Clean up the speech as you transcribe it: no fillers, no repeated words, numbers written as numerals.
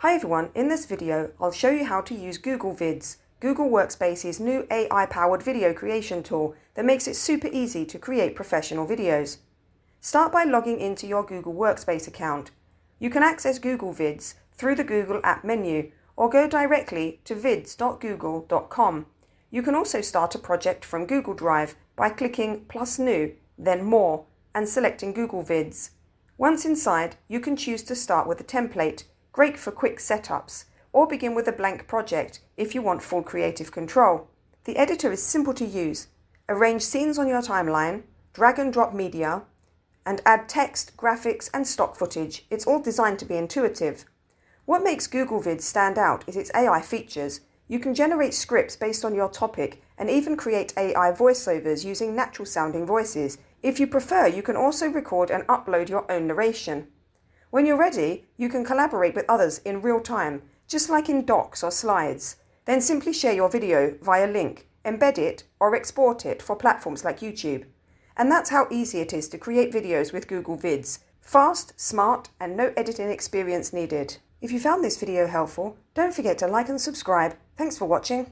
Hi everyone, in this video I'll show you how to use Google Vids, Google Workspace's new AI-powered video creation tool that makes it super easy to create professional videos. Start by logging into your Google Workspace account. You can access Google Vids through the Google app menu or go directly to vids.google.com. You can also start a project from Google Drive by clicking plus new, then more, and selecting Google Vids. Once inside, you can choose to start with a template, great for quick setups, or begin with a blank project if you want full creative control. The editor is simple to use. Arrange scenes on your timeline, drag and drop media, and add text, graphics, and stock footage. It's all designed to be intuitive. What makes Google Vids stand out is its AI features. You can generate scripts based on your topic and even create AI voiceovers using natural sounding voices. If you prefer, you can also record and upload your own narration. When you're ready, you can collaborate with others in real time, just like in docs or slides. Then simply share your video via link, embed it, or export it for platforms like YouTube. And that's how easy it is to create videos with Google Vids. Fast, smart, and no editing experience needed. If you found this video helpful, don't forget to like and subscribe. Thanks for watching.